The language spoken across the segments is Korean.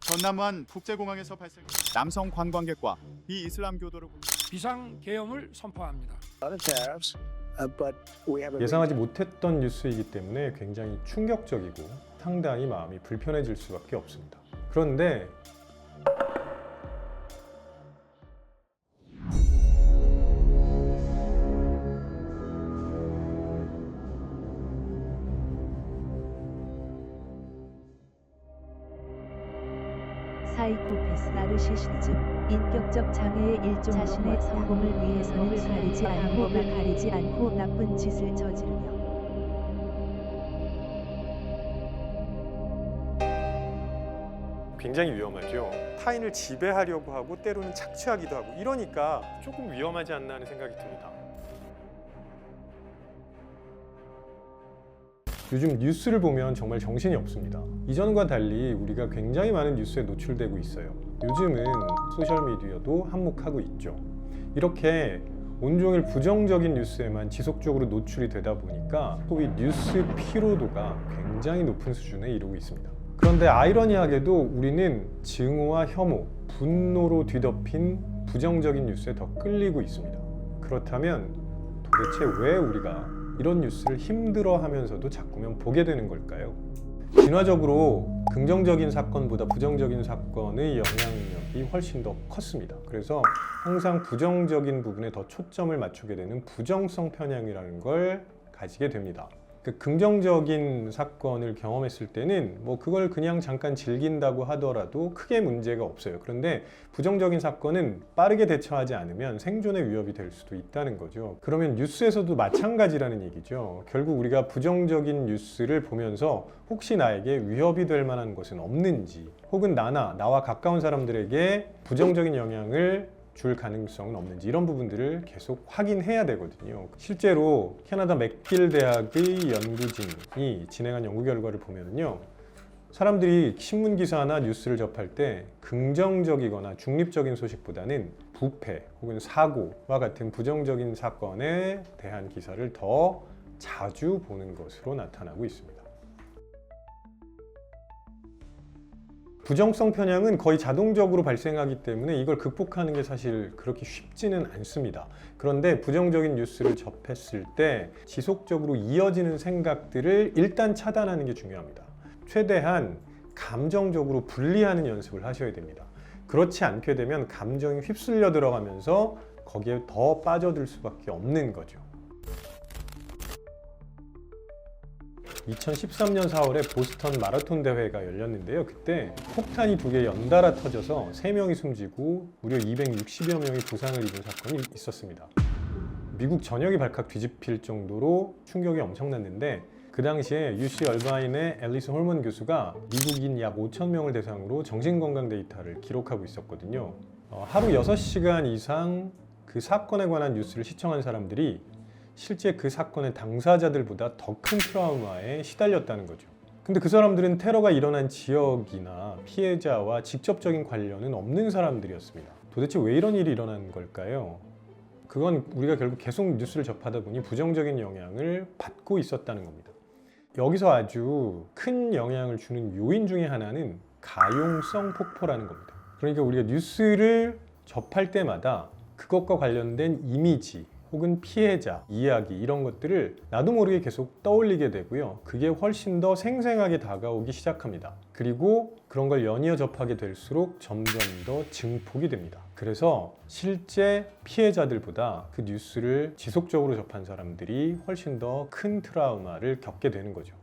전남완 국제공항에서 발생 남성 관광객과 비이슬람교도를 비상 계엄을 선포합니다. 예상하지 못했던 뉴스이기 때문에 굉장히 충격적이고 상당히 마음이 불편해질 수밖에 없습니다. 그런데 사이코패스 나르시시즘 인격적 장애의 일종 자신의 성공을 위해서는 가리지 않고 나쁜 짓을 저지르며 굉장히 위험하죠. 타인을 지배하려고 하고 때로는 착취하기도 하고 이러니까 조금 위험하지 않나 하는 생각이 듭니다. 요즘 뉴스를 보면 정말 정신이 없습니다. 이전과 달리 우리가 굉장히 많은 뉴스에 노출되고 있어요. 요즘은 소셜미디어도 한몫하고 있죠. 이렇게 온종일 부정적인 뉴스에만 지속적으로 노출이 되다 보니까 소위 뉴스 피로도가 굉장히 높은 수준에 이르고 있습니다. 그런데 아이러니하게도 우리는 증오와 혐오, 분노로 뒤덮인 부정적인 뉴스에 더 끌리고 있습니다. 그렇다면 도대체 왜 우리가 이런 뉴스를 힘들어하면서도 자꾸만 보게 되는 걸까요? 진화적으로 긍정적인 사건보다 부정적인 사건의 영향력이 훨씬 더 컸습니다. 그래서 항상 부정적인 부분에 더 초점을 맞추게 되는 부정성 편향이라는 걸 가지게 됩니다. 그 긍정적인 사건을 경험했을 때는 그걸 그냥 잠깐 즐긴다고 하더라도 크게 문제가 없어요. 그런데 부정적인 사건은 빠르게 대처하지 않으면 생존의 위협이 될 수도 있다는 거죠. 그러면 뉴스에서도 마찬가지라는 얘기죠. 결국 우리가 부정적인 뉴스를 보면서 혹시 나에게 위협이 될 만한 것은 없는지, 혹은 나와 가까운 사람들에게 부정적인 영향을 줄 가능성은 없는지, 이런 부분들을 계속 확인해야 되거든요. 실제로 캐나다 맥길 대학의 연구진이 진행한 연구 결과를 보면요, 사람들이 신문 기사나 뉴스를 접할 때 긍정적이거나 중립적인 소식보다는 부패 혹은 사고와 같은 부정적인 사건에 대한 기사를 더 자주 보는 것으로 나타나고 있습니다. 부정성 편향은 거의 자동적으로 발생하기 때문에 이걸 극복하는 게 사실 그렇게 쉽지는 않습니다. 그런데 부정적인 뉴스를 접했을 때 지속적으로 이어지는 생각들을 일단 차단하는 게 중요합니다. 최대한 감정적으로 분리하는 연습을 하셔야 됩니다. 그렇지 않게 되면 감정이 휩쓸려 들어가면서 거기에 더 빠져들 수밖에 없는 거죠. 2013년 4월에 보스턴 마라톤 대회가 열렸는데요. 그때 폭탄이 2개 연달아 터져서 3명이 숨지고 무려 260여 명이 부상을 입은 사건이 있었습니다. 미국 전역이 발칵 뒤집힐 정도로 충격이 엄청났는데, 그 당시에 UC 얼바인의 앨리스 홀먼 교수가 미국인 약 5,000명을 대상으로 정신건강 데이터를 기록하고 있었거든요. 하루 6시간 이상 그 사건에 관한 뉴스를 시청한 사람들이 실제 그 사건의 당사자들보다 더 큰 트라우마에 시달렸다는 거죠. 근데 그 사람들은 테러가 일어난 지역이나 피해자와 직접적인 관련은 없는 사람들이었습니다. 도대체 왜 이런 일이 일어난 걸까요? 그건 우리가 결국 계속 뉴스를 접하다 보니 부정적인 영향을 받고 있었다는 겁니다. 여기서 아주 큰 영향을 주는 요인 중에 하나는 가용성 폭포라는 겁니다. 그러니까 우리가 뉴스를 접할 때마다 그것과 관련된 이미지 혹은 피해자, 이야기, 이런 것들을 나도 모르게 계속 떠올리게 되고요. 그게 훨씬 더 생생하게 다가오기 시작합니다. 그리고 그런 걸 연이어 접하게 될수록 점점 더 증폭이 됩니다. 그래서 실제 피해자들보다 그 뉴스를 지속적으로 접한 사람들이 훨씬 더 큰 트라우마를 겪게 되는 거죠.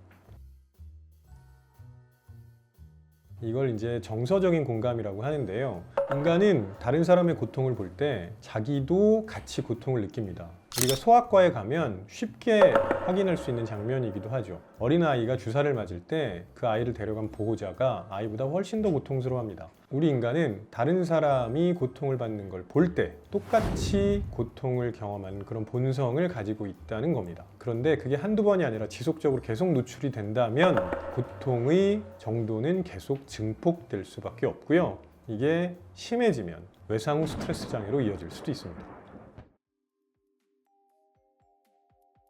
이걸 이제 정서적인 공감이라고 하는데요. 인간은 다른 사람의 고통을 볼 때 자기도 같이 고통을 느낍니다. 우리가 소아과에 가면 쉽게 확인할 수 있는 장면이기도 하죠. 어린아이가 주사를 맞을 때 그 아이를 데려간 보호자가 아이보다 훨씬 더 고통스러워합니다. 우리 인간은 다른 사람이 고통을 받는 걸 볼 때 똑같이 고통을 경험하는 그런 본성을 가지고 있다는 겁니다. 그런데 그게 한두 번이 아니라 지속적으로 계속 노출이 된다면 고통의 정도는 계속 증폭될 수밖에 없고요. 이게 심해지면 외상 후 스트레스 장애로 이어질 수도 있습니다.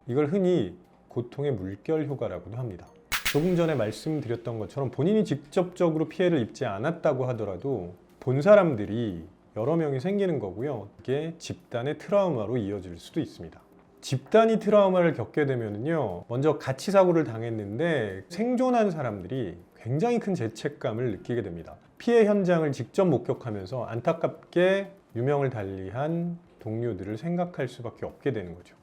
이걸 흔히 고통의 물결 효과라고도 합니다. 조금 전에 말씀드렸던 것처럼 본인이 직접적으로 피해를 입지 않았다고 하더라도 본 사람들이 여러 명이 생기는 거고요. 이게 집단의 트라우마로 이어질 수도 있습니다. 집단이 트라우마를 겪게 되면요, 먼저 가치 사고를 당했는데 생존한 사람들이 굉장히 큰 죄책감을 느끼게 됩니다. 피해 현장을 직접 목격하면서 안타깝게 유명을 달리한 동료들을 생각할 수밖에 없게 되는 거죠.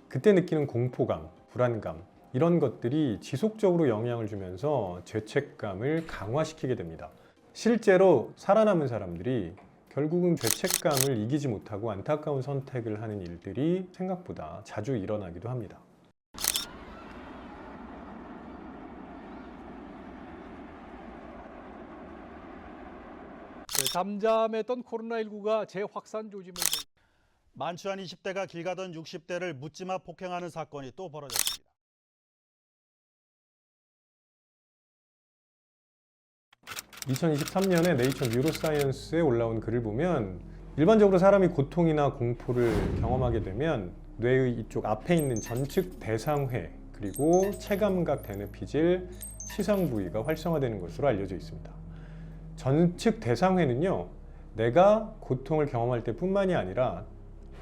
그때 느끼는 공포감, 불안감, 이런 것들이 지속적으로 영향을 주면서 죄책감을 강화시키게 됩니다. 실제로 살아남은 사람들이 결국은 죄책감을 이기지 못하고 안타까운 선택을 하는 일들이 생각보다 자주 일어나기도 합니다. 잠잠했던 코로나19가 재확산 조짐을 만취한 20대가 길 가던 60대를 묻지마 폭행하는 사건이 또 벌어졌습니다. (2023년에) 네이처 뉴로사이언스에 올라온 글을 보면 일반적으로 사람이 고통이나 공포를 경험하게 되면 뇌의 이쪽 앞에 있는 전측 대상회 그리고 체감각 대뇌피질 시상 부위가 활성화되는 것으로 알려져 있습니다. 전측 대상회는요, 내가 고통을 경험할 때뿐만이 아니라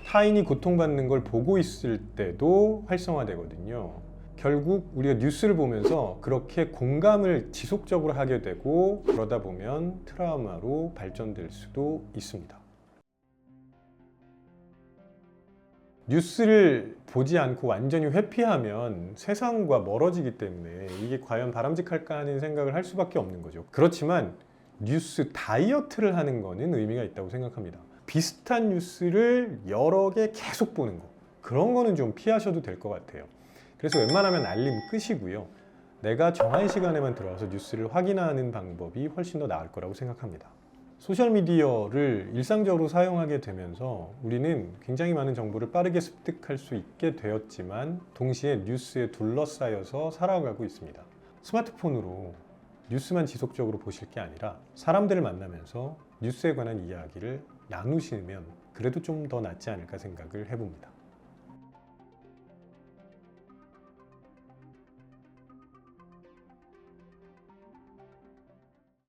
타인이 고통받는 걸 보고 있을 때도 활성화되거든요. 결국 우리가 뉴스를 보면서 그렇게 공감을 지속적으로 하게 되고 그러다 보면 트라우마로 발전될 수도 있습니다. 뉴스를 보지 않고 완전히 회피하면 세상과 멀어지기 때문에 이게 과연 바람직할까 하는 생각을 할 수밖에 없는 거죠. 그렇지만 뉴스 다이어트를 하는 거는 의미가 있다고 생각합니다. 비슷한 뉴스를 여러 개 계속 보는 거, 그런 거는 좀 피하셔도 될 것 같아요. 그래서 웬만하면 알림 끄시고요, 내가 정한 시간에만 들어와서 뉴스를 확인하는 방법이 훨씬 더 나을 거라고 생각합니다. 소셜미디어를 일상적으로 사용하게 되면서 우리는 굉장히 많은 정보를 빠르게 습득할 수 있게 되었지만 동시에 뉴스에 둘러싸여서 살아가고 있습니다. 스마트폰으로 뉴스만 지속적으로 보실 게 아니라 사람들을 만나면서 뉴스에 관한 이야기를 나누시면 그래도 좀 더 낫지 않을까 생각을 해봅니다.